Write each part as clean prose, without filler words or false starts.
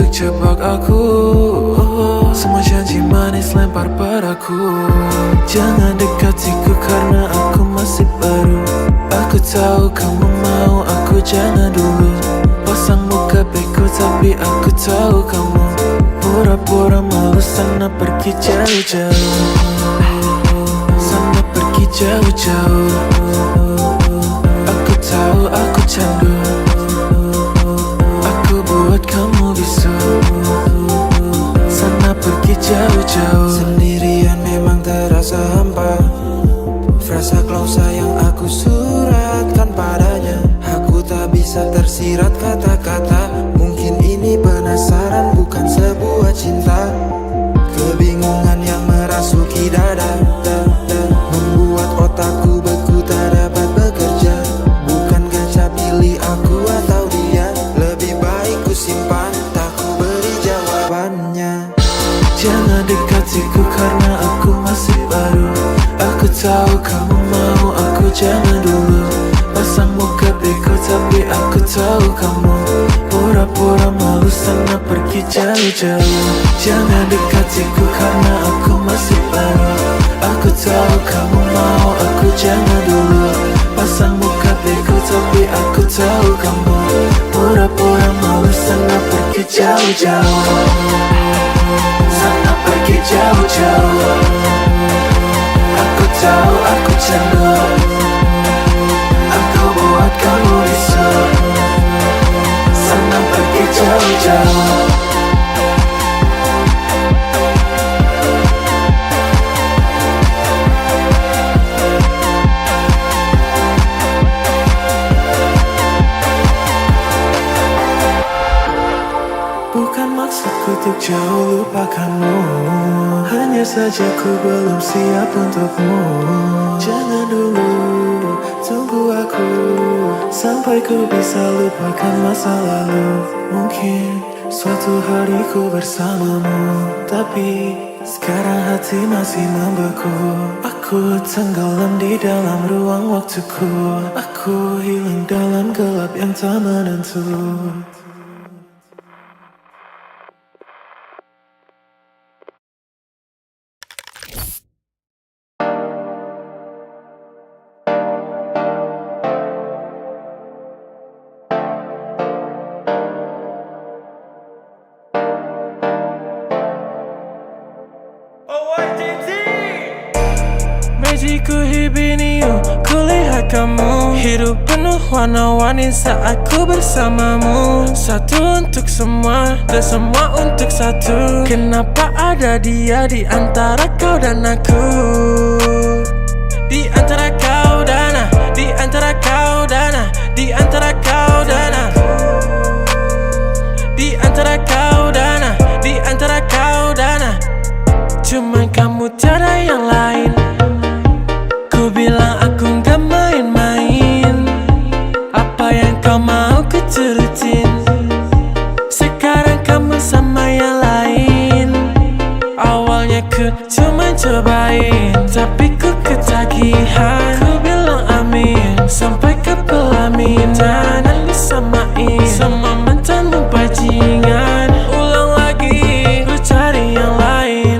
untuk jebak aku. Semua janji manis lempar padaku. Jangan dekatiku karena aku masih baru. Aku tahu kamu mau aku jangan dulu. Pasang muka bego tapi aku tahu kamu pura-pura malu. Sana pergi jauh-jauh, sana pergi jauh-jauh. Aku tahu aku candu, aku buat kamu bisu. Sana pergi jauh-jauh. Sendirian memang terasa hampa. Frasa klausa yang aku suratkan padanya. Aku tak bisa tersirat kata-kata. Mungkin ini penasaran bukan sebuah cinta. Kebingungan yang merasuki dada, membuat otakku beku tak dapat bekerja. Bukan gacha pilih aku atau dia. Lebih baik ku simpan, tak ku beri jawabannya. Jangan dekatiku karena aku masih baru. Aku tahu kamu mau aku jangan dulu. Pasang muka bego tapi aku tahu kamu pura-pura malu. Sana pergi jauh-jauh. Jangan dekatiku karena aku masih baru. Aku tahu kamu mau aku jangan dulu. Pasang muka bego tapi aku tahu kamu pura-pura malu. Sana pergi jauh-jauh, sana pergi jauh-jauh. Aku tahu aku candu, aku buat kamu bisu. Sana pergi jauh-jauh. Bukan maksudku untuk jauh lupakanmu, hanya saja ku belum siap untukmu. Jangan dulu, tunggu aku sampai ku bisa lupakan masa lalu. Mungkin suatu hari ku bersamamu, tapi sekarang hati masih membeku. Aku tenggelam di dalam ruang waktuku. Aku hilang dalam gelap yang tak menentu. Ku hibiniu, kulihat kamu. Hidup penuh warna-warni saat ku bersamamu. Satu untuk semua, dan semua untuk satu. Kenapa ada dia di antara kau dan aku? Di antara kau dan aku, di antara kau dan aku, di antara kau dan aku, di antara kau dan aku, di antara kau dan aku. Cuman kamu tiada yang lain. Ku bilang aku gak main-main. Apa yang kau mau ku turutin. Sekarang kamu sama yang lain. Awalnya ku cuma cobain, tapi ku ketagihan. Ku bilang amin sampai ke pelaminan. Dan disamain sama mantanmu bajingan. Ulang lagi, ku cari yang lain.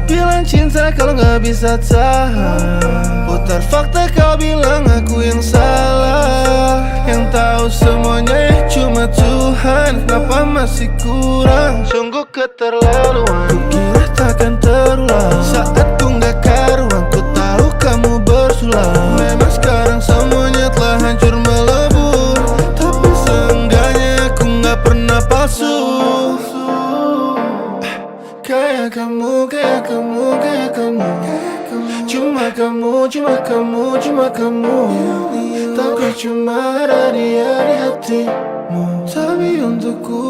Bilang cinta kalau gak bisa tahan. Putar fakta kau bilang aku yang salah. Yang tahu semuanya cuma Tuhan. Kenapa masih kurang? Sungguh keterlaluan. Ku kira takkan terulang. Saat ku gak karuan, ku tahu kamu bersulang. Memang sekarang semuanya telah hancur melebur. Tapi seenggaknya aku gak pernah palsu. Kayak kamu, kayak kamu, kayak kamu. Cuma kamu, cuma kamu, cuma kamu. Tapi cuma ada dia di hatimu. Tapi untukku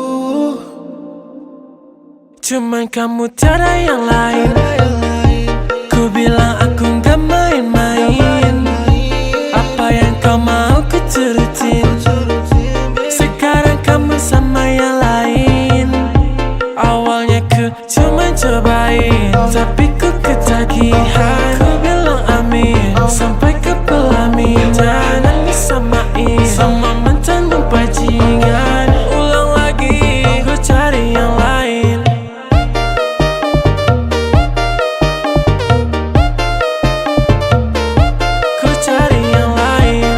Cuman kamu tiada yang lain. Ku bilang aku gak main-main. Apa yang kau mau ku turutin. Sekarang kamu sama yang lain. sampai ke Pelamin. Jangan disamain sama mantanmu bajingan. Ulang lagi, aku cari yang lain. Ku cari yang lain.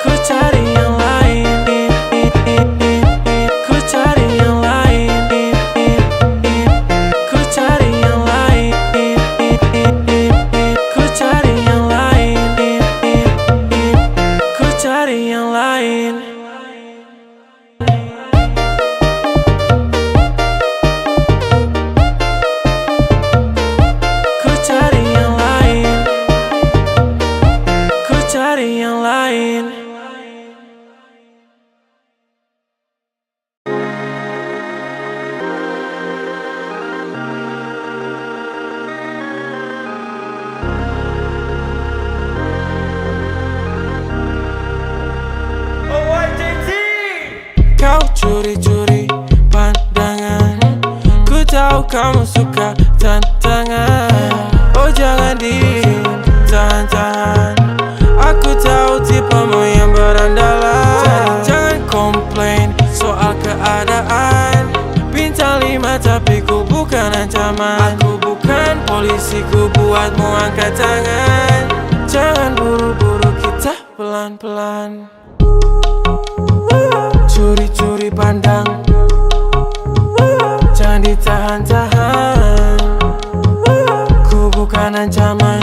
Ku cari yang lain. Ku cari yang lain. Ku cari yang lain. Ku cari yang lain. Ku cari yang lain. Ku cari yang lain. Ku cari yang lain. Kau curi-curi pandangan. Ku tahu kamu suka tantangan. Oh jangan ditahan-tahan. Aku tahu tipemu yang berandalan. Jangan komplain soal keadaan. Bintang 5 tapi ku bukan ancaman. Aku bukan polisi, ku buatmu angkat tangan. Jangan buru-buru, kita pelan-pelan. Curi-curi pandang, jangan ditahan-tahan. Ku bukan ancaman,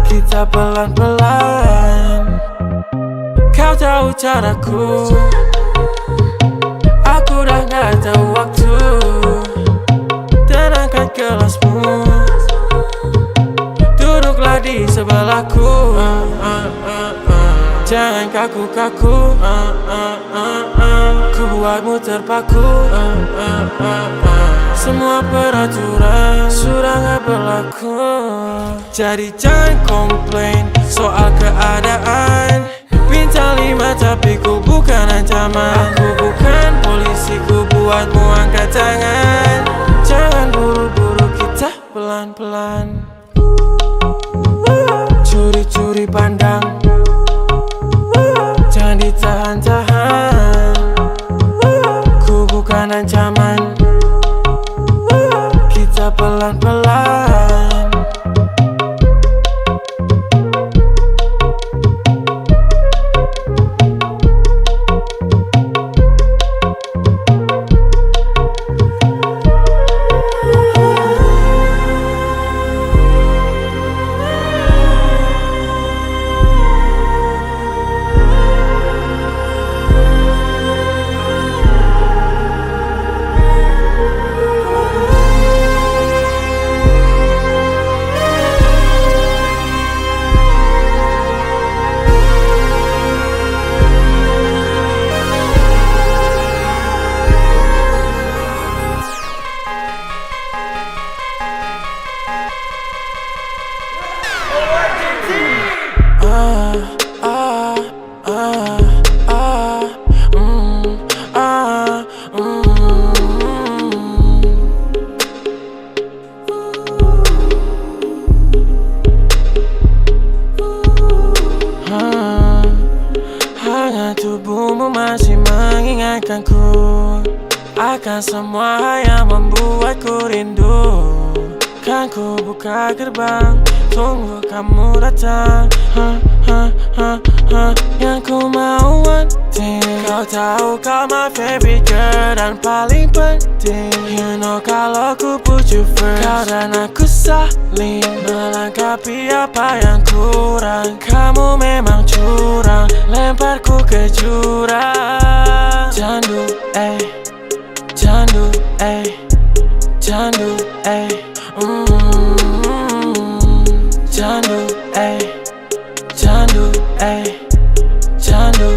kita pelan-pelan. Kau tahu caraku, aku dah gak tahu waktu. Tenangkan kelasmu, duduklah di sebelahku. Jangan kaku-kaku, ku buatmu terpaku. Semua peraturan sudah gak berlaku. Jadi jangan komplain soal keadaan. Bintang 5 tapi ku bukan ancaman. Aku bukan polisi, ku buatmu angkat tangan. Jangan buru-buru, kita pelan-pelan. Curi-curi pandang, jangan ditahan-tahan. Ku bukan ancaman, kita pelan-pelan. Hangat tubuhmu masih mengingatkanku akan semua yang membuatku rindu. Kan ku buka gerbang, tunggu kamu datang. Yang ku mau wanting, kau tahu kau my favorite girl dan paling penting. You know kalau ku put you first, kau dan aku saling melengkapi apa yang kurang. Kamu memang curang, lemparku ke jurang. Candu, candu, candu, candu, candu, candu,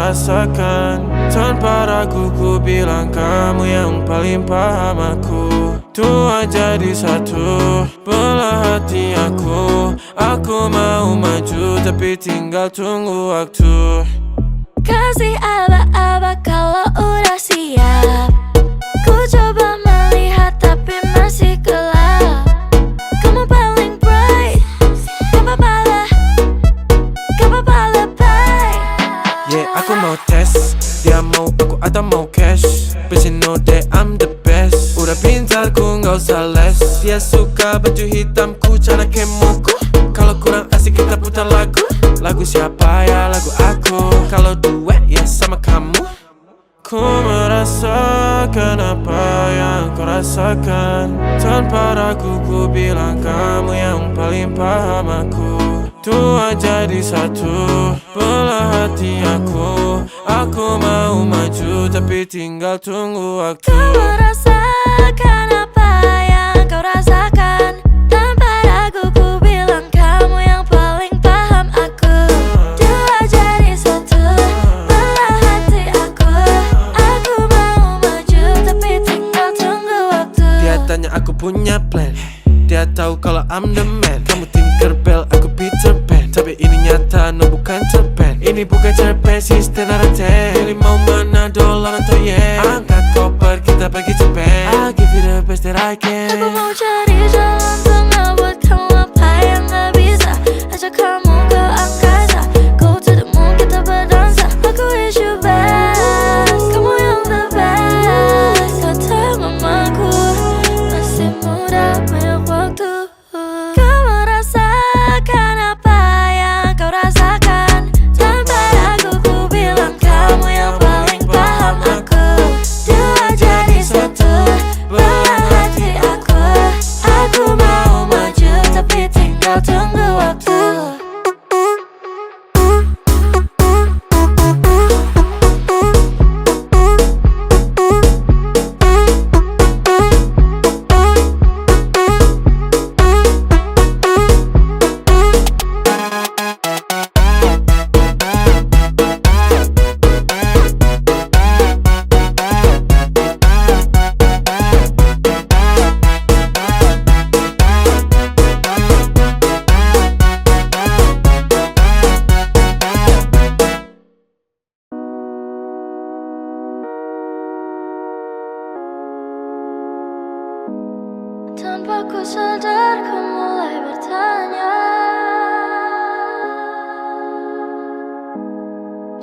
rasakan. Tanpa ragu ku bilang kamu yang paling paham aku. Tua jadi satu, belah hati aku. Aku mau maju tapi tinggal tunggu waktu. Kasih aba-aba kalau udah siap. Ku coba melihat tapi masih gelap. Kamu paling bright, gak apa-apa lebay. Yeah, aku mau tes. Dia mau aku atau mau cash. But you know that I'm the best. Udah pintar ku gak usah les. Dia suka baju hitamku, cara kemoku. Kalau kurang asik kita putar lagu. Lagu siapa ya? Lagu aku. Kalau duet ya sama kamu. Ku merasakan apa yang kau rasakan. Tanpa ragu ku bilang kamu yang paling paham aku. Tua jadi satu, belah hati aku. Aku mau maju tapi tinggal tunggu waktu. Kau merasakan apa yang kau rasakan. Tanpa ragu ku bilang kamu yang paling paham aku. Dua jadi satu, belah hati aku. Aku mau maju tapi tinggal tunggu waktu. Dia tanya aku punya plan. Dia tahu kalau I'm the man. Kamu Tinkerbell, aku Peter Pan. Tapi ini nyata, no bukan cerpen. Ini bukan cerpen, sistem narate. Pilih mau mana, dolar atau yen. Angkat koper, kita pergi Japan. I'll give you the best that I can. Aku mau cari jalan tengah buat kamu apa yang gak bisa. Ajak kamu ke angkasa, go to the moon, kita berdansa. Aku wish you best, kamu yang the best. Kata mamaku, masih muda banyak waktu. Kau merasakan apa yang kau rasakan. Tanpa ragu ku bilang kamu yang paling paham aku. Dua jadi satu, belah hati aku. Aku mau maju tapi tinggal tunggu waktu. Tanpa ku sadar ku mulai bertanya,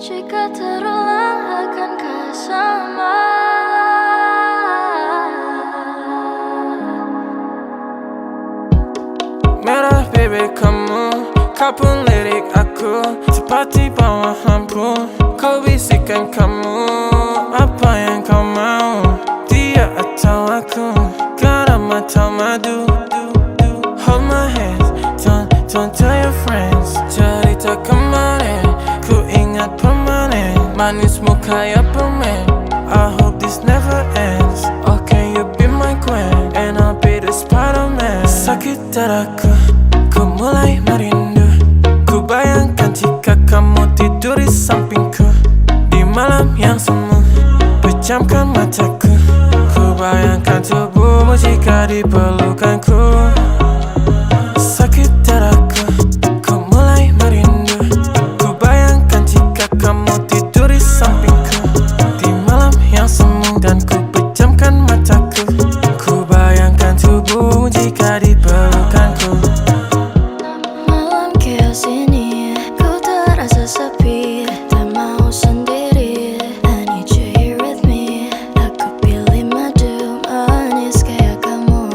jika terulang akankah sama? Merah bibir kamu, kau pun lirik aku. Seperti bawah lampu, kau bisikan kamu. Apa yang kau mau, dia atau aku? Garam atau madu? Hold my hands, don't tell your friends. Cerita kemarin, ku ingat permanen. Manismu kayak permen, I hope this never ends. Oh, can you be my queen, and I'll be the Spider-Man. Sakit dadaku, ku mulai merindu. Ku bayangkan jika kamu tidur di sampingku. Di malam yang semu, pejamkan mataku. Ku bayangkan tubuhmu jika dipelukanku. Sakit dadaku, ku mulai merindu. Ku bayangkan jika kamu tidur di sampingku. Di malam yang semu dan ku pejamkan mataku. Ku bayangkan tubuhmu jika dipelukanku. Malam chaos ini, ku terasa sepi. Tak mau sendiri, I need you here with me. Aku pilih madu manis kayak kamu.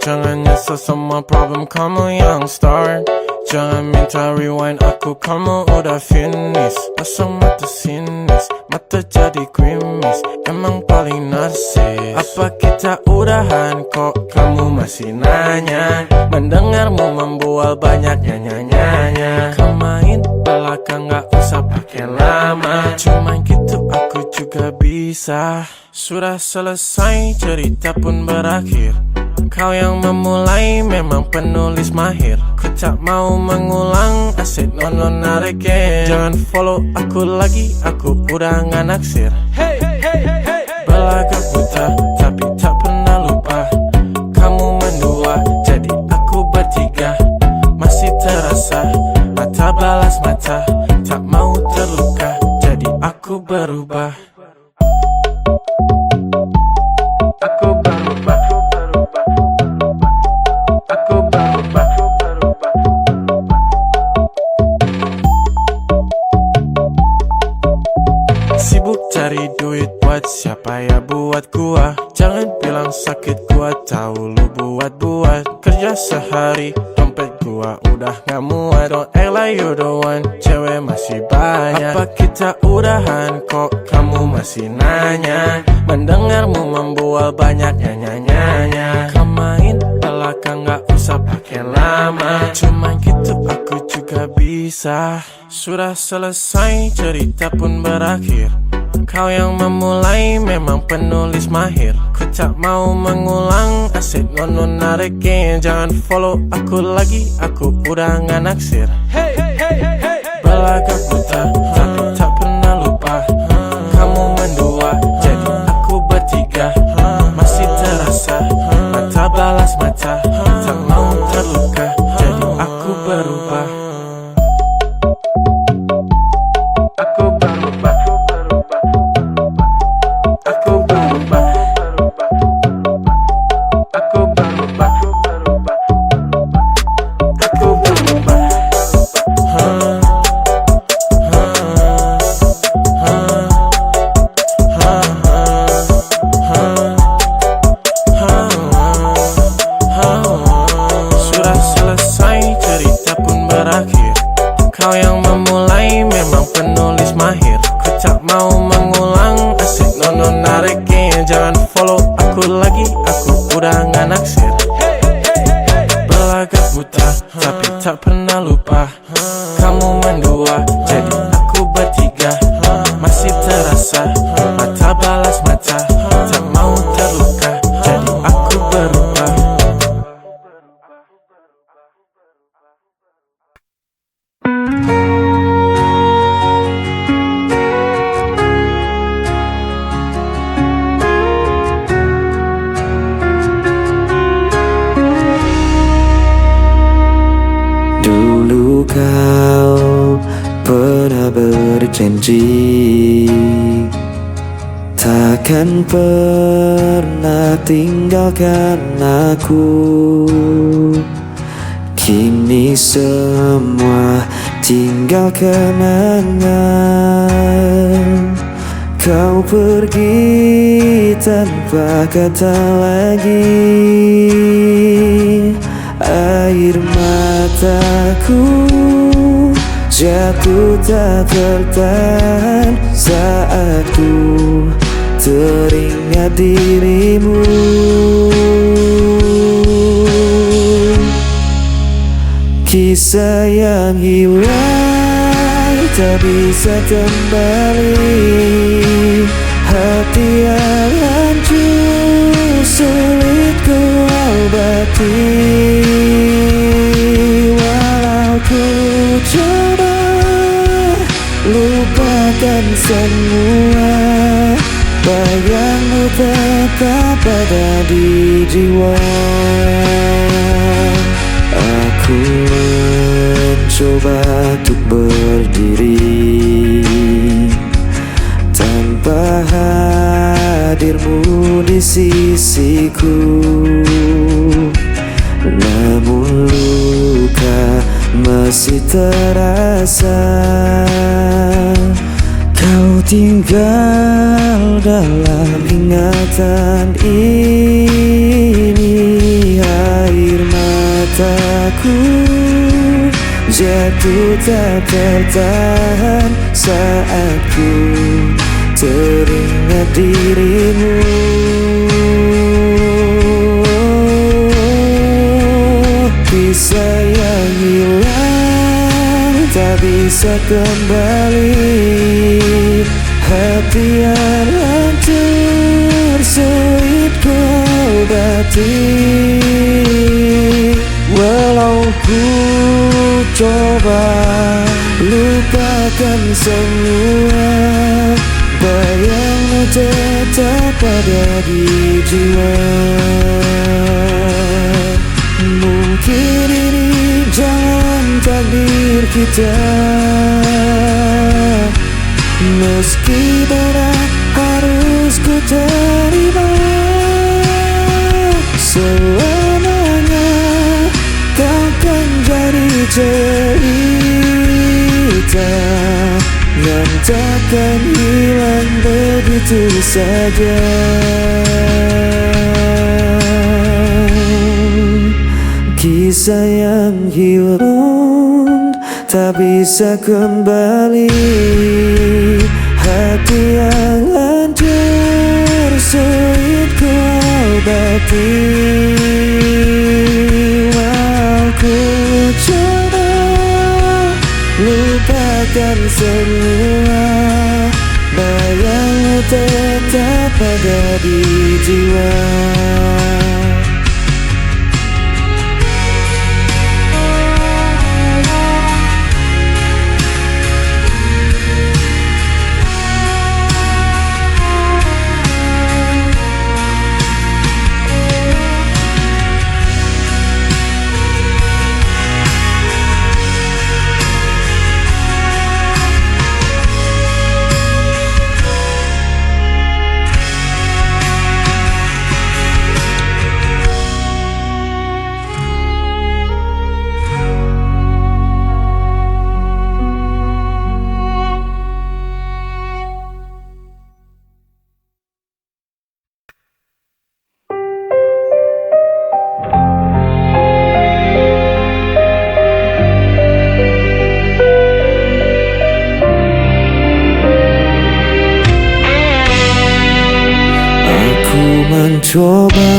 Jangan nyesel semua problem kamu yang start. Jangan minta rewind aku, kamu udah finish. Pasang mata sinis, mata jadi grimis. Emang paling narsis. Apa kita udahan kok kamu masih nanya? Mendengarmu membual banyak nyanyi-nyanyi. Kau main belakang gak usah pakai lama. Cuman gitu aku juga bisa. Sudah selesai cerita pun berakhir. Kau yang memulai memang penulis mahir. Ku tak mau mengulang, asyik non again. Jangan follow aku lagi, aku udah gak naksir. Belagak buta, tapi tak pernah lupa. Kamu mendua, jadi aku bertiga. Masih terasa, mata balas mata. Tak mau terluka, jadi aku berubah. Aku berubah. Aku berubah. Sibuk cari duit buat siapa ya buat gua. Jangan bilang sakit gua tahu lu buat-buat. Kerja sehari dompet gua udah gak muat. Don't act like you the one, cewek masih banyak. Apa kita udahan kok kamu masih nanya? Mendengarmu membual banyak nyanyi-nyanyi. Kau main belakang gak usah pakai lama. Cuman gitu aku juga bisa. Sudah selesai cerita pun berakhir. Kau yang memulai memang penulis mahir. Ku tak mau mengulang, asyik non again. Jangan follow aku lagi, aku udah gak naksir. Belagak buta, tapi tak pernah lupa. Kamu mendua, jadi aku bertiga. Masih terasa, mata balas mata. Tak mau terluka, jadi aku berubah. Aku berubah. Aku berubah. Aku berubah. Aku berubah. Sudah selesai cerita pun berakhir. Kau yang memulai memang penulis mahir. Ku tak mau mengulang, asyik non again. Jangan follow aku lagi, aku udah gak naksir. Belagak buta, tapi tak pernah lupa. Kamu mendua, jadi aku bertiga. Masih terasa, mata balas mata. Tak mau terluka, jadi aku berubah. Dulu kau pernah berjanji takkan pernah tinggalkan aku. Kini semua tinggal kenangan. Kau pergi tanpa kata lagi. Air mataku jatuh tak tertahan saat ku teringat dirimu. Kisah yang hilang tak bisa kembali. Hati yang hancur sulit ku obati. Walau ku coba lupakan semua, bayangmu tetap ada di jiwa. Aku mencoba untuk berdiri tanpa hadirmu di sisiku. Namun luka masih terasa. Kau tinggal dalam ingatan ini. mataku jatuh tak tertahan saat ku teringat dirimu. Kisah yang hilang tak bisa kembali, hati yang hancur sulit ku obati. Walau ku coba lupakan semua, bayangmu tetap ada di jiwa. Mungkin ini jalan takdir kita, meski berat harus ku terima. Selamanya kau kan jadi cerita yang takkan hilang begitu saja. Kisah yang hilang tak bisa kembali, hati yang hancur sulit ku obati. Aku coba lupakan semua, bayangmu tetap ada di jiwa. Mencoba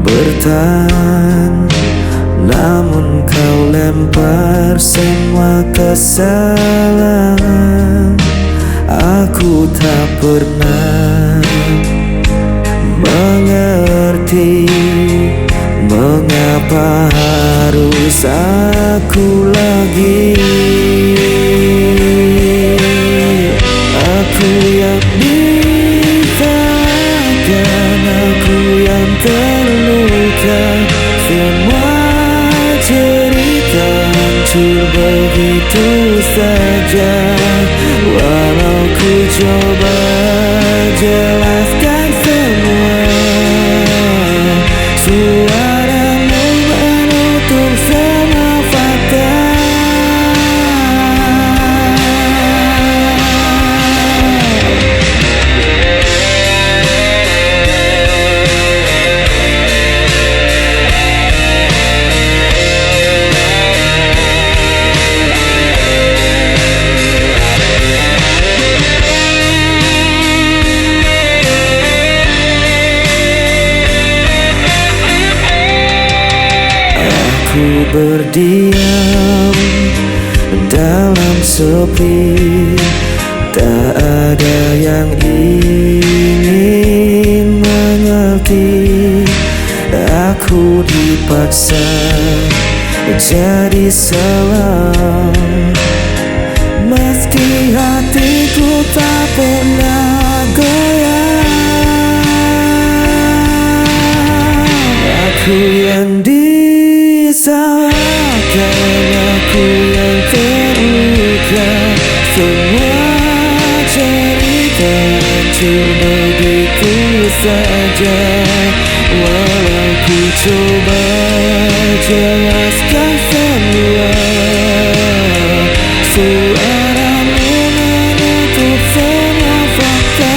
bertahan, namun kau lempar semua kesalahan. Aku tak pernah mengerti mengapa harus aku lagi. Aku yang aku yang terluka, semua cerita hancur begitu saja. Walau ku coba jelaskan semua, suaramu menutup semua fakta. Aku berdiam dalam sepi, tak ada yang ingin mengerti. Aku dipaksa jadi selam, meski hatiku tak pernah goyah. Aku yang disalahkan, aku yang terluka, semua cerita hancur begitu saja. Walau ku coba jelaskan semua, suaramu menutup semua fakta.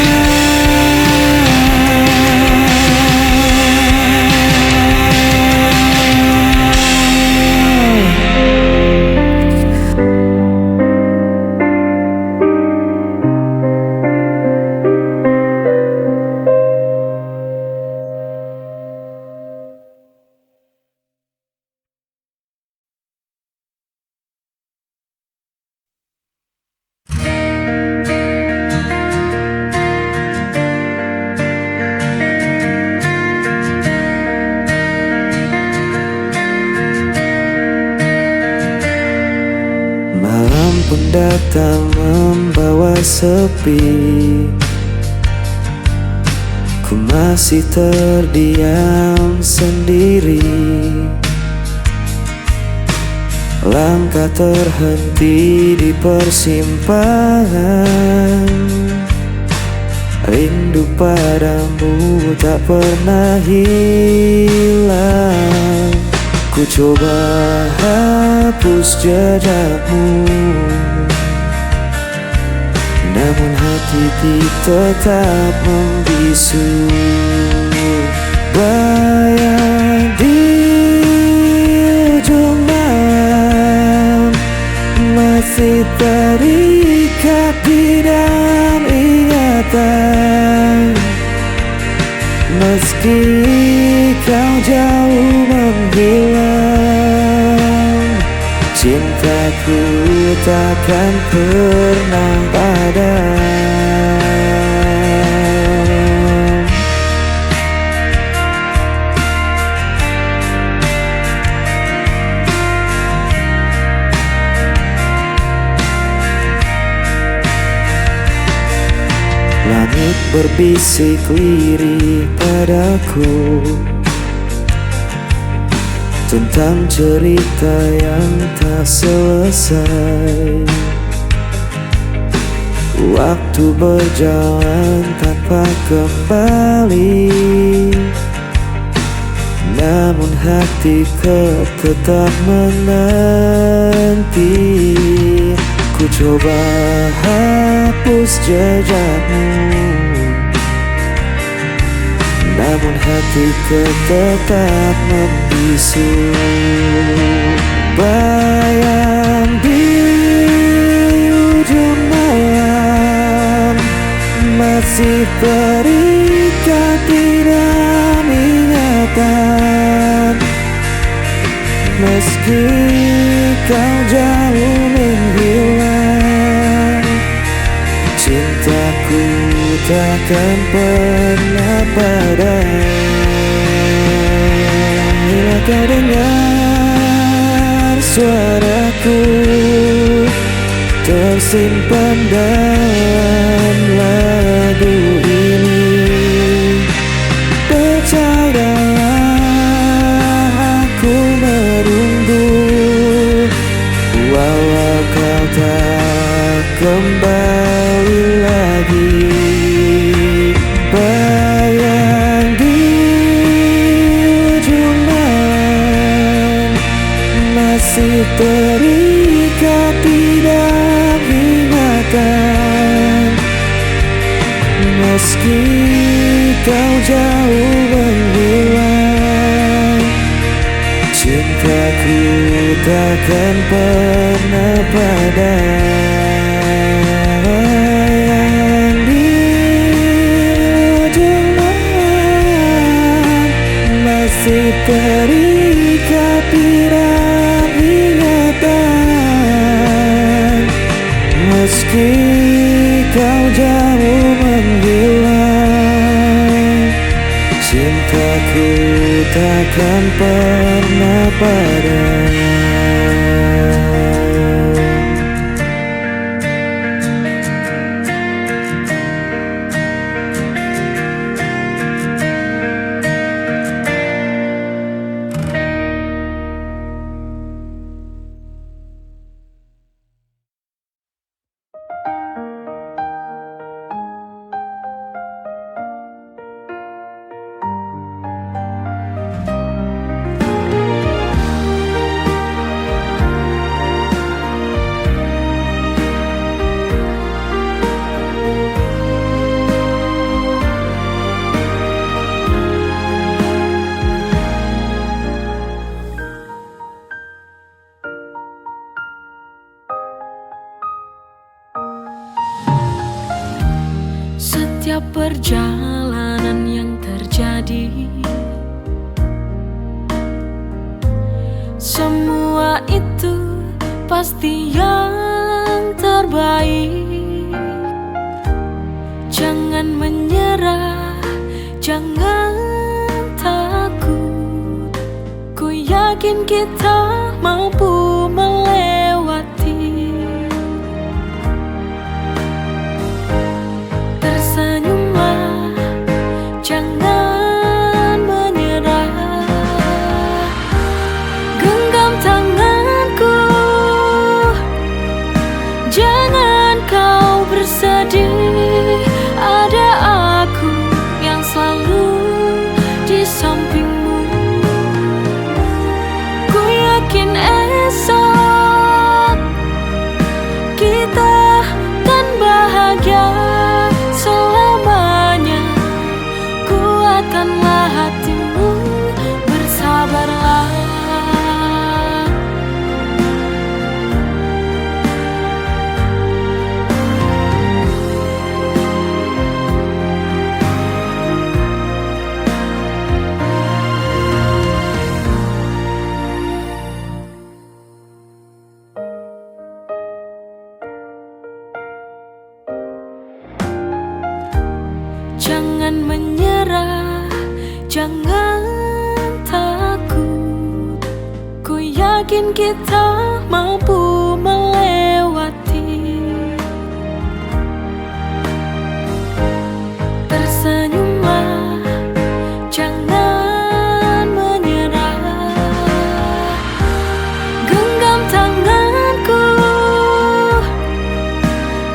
datang membawa sepi. Ku masih terdiam sendiri. Langkah terhenti di persimpangan. Rindu padamu tak pernah hilang. Ku coba hapus jejakmu, namun hati tetap membisu. Bayang di ujung malam masih terikat di dalam ingatan. Meski kau jauh menghilang, cintaku takkan pernah padam. Langit berbisik lirik padaku tentang cerita yang tak selesai. Waktu berjalan tanpa kembali, namun hatiku tetap menanti. Ku coba hapus jejakmu, namun hatiku tetap membisu. Bayang di ujung malam masih terikat di dalam ingatan. Meski kau jauh menghilang, cintaku takkan pernah padam. Bila kau dengar suaraku tersimpan dalam lagu ini, percayalah aku menunggu. Walau kau tak kembali lagi, bayang di ujung malam masih terikat di dalam ingatan. Meski kau jauh menghilang, cintaku takkan pernah padam. Yang di ujung malam masih terikat di dalam ingatan. Meski kau jauh menghilang, cintaku takkan pernah padam. Setiap perjalanan yang terjadi, semua itu pasti yang terbaik. Jangan menyerah, jangan takut. Ku yakin kita mampu melewati Jangan takut, ku yakin kita mampu melewati. Tersenyumlah, jangan menyerah. Genggam tanganku,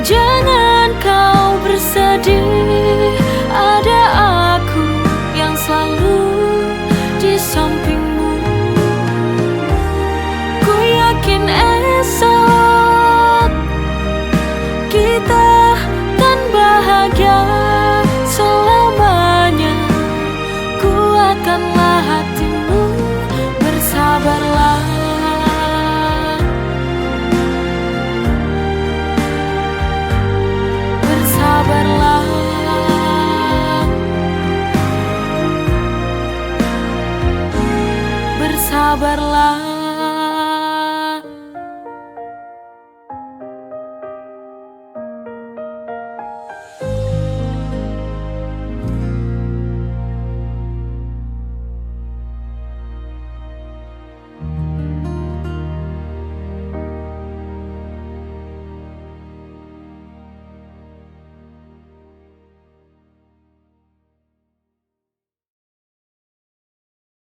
jangan kau bersedih. Ada aku yang selalu di sampingmu. Ku yakin esok kita kan bahagia selamanya. Kuatkanlah hatimu, bersabarlah. Bersabarlah. Bersabarlah.